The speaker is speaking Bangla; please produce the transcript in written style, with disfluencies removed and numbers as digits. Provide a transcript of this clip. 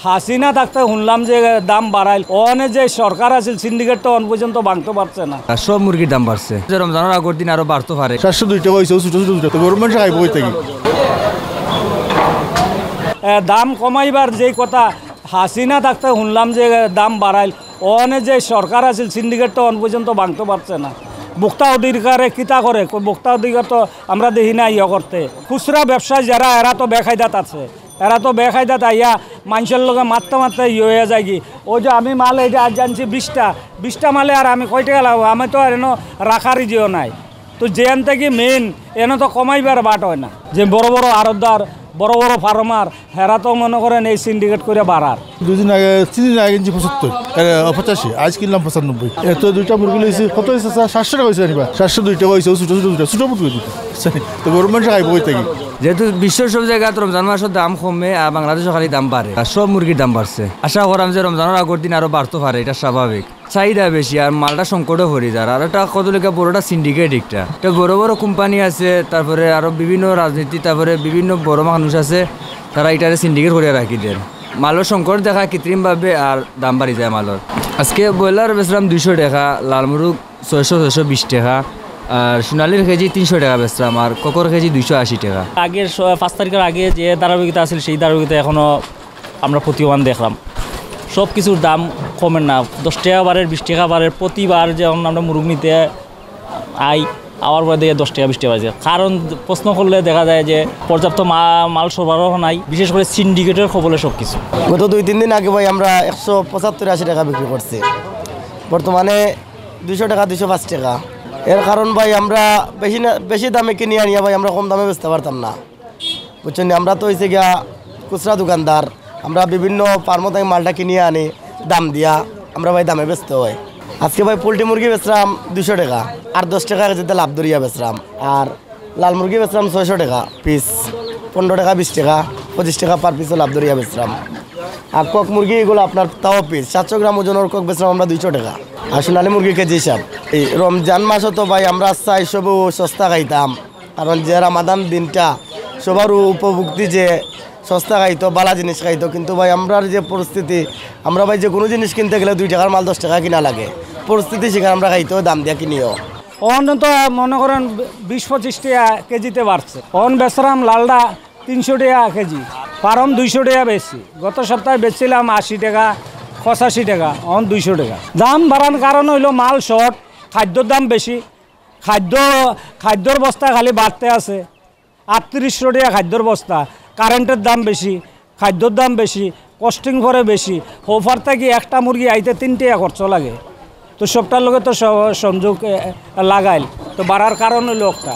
হাসিনা থাকতে শুনলাম যে দাম বাড়াইল ওখানে যে সরকার আছে সিন্ডিকেট তো অন পর্যন্ত ভাঙতে পারছে না। সব মুরগির দাম বাড়ছে, রমজানের আগের দিন আরো বাড়তে পারে। 402 টাকা হয়েছে, ছোট ছোট দুটো গভর্নমেন্ট খাইব ওই থেকে। দাম কমাইবার যেই কথা হাসিনা থাকতে শুনলাম যে দাম বাড়াইল ওখানে যে সরকার আছে সিন্ডিকেট তো অন পর্যন্ত ভাঙতে পারছে না। ভোক্তা অধিকারে কিতা করে, ভোক্তা অধিকার তো আমরা দেখি না ইয়ে করতে। খুচরা ব্যবসায়ী যারা এরা তো বেকায়দাত আছে, এরা তো বেকায়দাত আইয়া মানুষের লোকে মারতে মারতে ইয়ে হয়ে যায় কি। ওই যে আমি মাল এই যে আজ জানছি 20টা মালে আর আমি কয় টাকা লাগবো, আমি তো আর এনে রাখারই যেও নাই। তো যেন থেকে মেন এনে তো কমাইবার বাট হয় না। যে বড় বড় আড়তদার বড় বড় ফার্মার হেরা তো মনে করেন এই সিন্ডিকেট করে বাড়ার। 2 দিন আগে 3 দিন আগে কিনছি 85 আজ কিনলাম 95। এত দুইটা মুরগি লইছি কত হয়েছে? 700 টাকা হয়েছে নিবা। 402 টাকা হয়েছে, ছোট ছোট দুটো ছোট মুরগি দুটো। তো গভর্নমেন্ট খাইব ওই থেকে। যেহেতু বিশ্বের সব জায়গায় রমজান মাসের দাম কমে আর বাংলাদেশে খালি দাম বাড়ে, আর সব মুরগির দাম বাড়ছে। আশা করাম যে রমজানের আগের দিন আরো বাড়তে পারে, এটা স্বাভাবিক। চাহিদা বেশি আর মালটা সংকটও পড়ে যায়। আর এটা কত লেখা বড়টা সিন্ডিকেট, একটা বড় বড় কোম্পানি আছে, তারপরে আরো বিভিন্ন রাজনীতি, তারপরে বিভিন্ন বড় মানুষ আছে, তারা এটারে সিন্ডিকেট করে রাখি দেন। মালের সংকট দেখা কৃত্রিমভাবে আর দাম বাড়ি যায় মালের। আজকে ব্রয়লার বেচলাম 200 টাকা, লাল মুরগ 620 টাকা, আর সোনালির কেজি 300 টাকা বেচলাম, আর ককর কেজি 280 টাকা। আগের 5 তারিখের আগে যে ধারাবাহিকতা আছিল সেই ধারাবাহিকতা এখনও আমরা প্রতিমান দেখলাম। সব কিছুর দাম কমেন না, 10 টাকা বাড়ের 20 টাকা বাড়ের। প্রতিবার যখন আমরা মুরগ নিতে আওয়ার পরে দেখে 10 টাকা 20 টাকা বাড়ছে। কারণ প্রশ্ন করলে দেখা যায় যে পর্যাপ্ত মাল সরবরাহ নাই, বিশেষ করে সিন্ডিকেটের খবরে সব কিছু। গত 2-3 দিন আগে ভাই আমরা 175-80 টাকা বিক্রি করছি, বর্তমানে 200 টাকা 205 টাকা। এর কারণ ভাই আমরা বেশি দামে কিনে আনিয়া ভাই আমরা কম দামে বেচতে পারতাম না, বুঝছেন। আমরা তো হয়েছে গিয়া খুচরা দোকানদার, আমরা বিভিন্ন ফার্ম থেকে মালটা কিনিয়ে আনি দাম দিয়া, আমরা ভাই দামে বেচতে হয়। আজকে ভাই পোলট্রি মুরগি বেচলাম 200 টাকা, আর 10 টাকা যেতে লাভ ধরিয়া বেচলাম। আর লাল মুরগি বেচলাম 600 টাকা পিস, 15 টাকা 20 টাকা 25 টাকা পার পিসও লাভ ধরিয়া বেচলাম। আর কক মুরগি এগুলো আপনার তাও পিস 700 গ্রাম ওজনের কক বেচলাম আমরা 200 টাকা। আর সোনালী মুরগি কেজি হিসাব। এই রমজান মাসও তো ভাই আমরা চাই সব সস্তা খাইতাম, কারণ যে রামাদান দিনটা সবার উপভোক্তি যে সস্তা খাইতো, বালা জিনিস খাইতো। কিন্তু ভাই আমরা যে পরিস্থিতি, আমরা ভাই যে কোনো জিনিস কিনতে গেলে 2 টাকার মাল 10 টাকা কিনা লাগে, পরিস্থিতি সেখানে আমরা খাইতো দাম দিয়া কিনিও। অন্তত মনে করেন 20-25 টাকা কেজিতে বাড়ছে। অন বেচরাম লালডা 300 টাকা কেজি, পারম 200 টাকা বেশি। গত সপ্তাহে বেচছিলাম 80 টাকা 85 টাকা, অন 200 টাকা। দাম বাড়ার কারণ হইলো মাল শর্ট, খাদ্যর দাম বেশি। খাদ্যর বস্তা খালি বাড়তে আছে 3800 টাকা খাদ্যর বস্তা। কারেন্টের দাম বেশি, খাদ্যর দাম বেশি, কস্টিং করে বেশি। হোফার থেকে একটা মুরগি আইতে 3 টাকা খরচ লাগে। তো সবটার লোকে তো সংযোগ লাগাইল, তো বাড়ার কারণ হইলো একটা।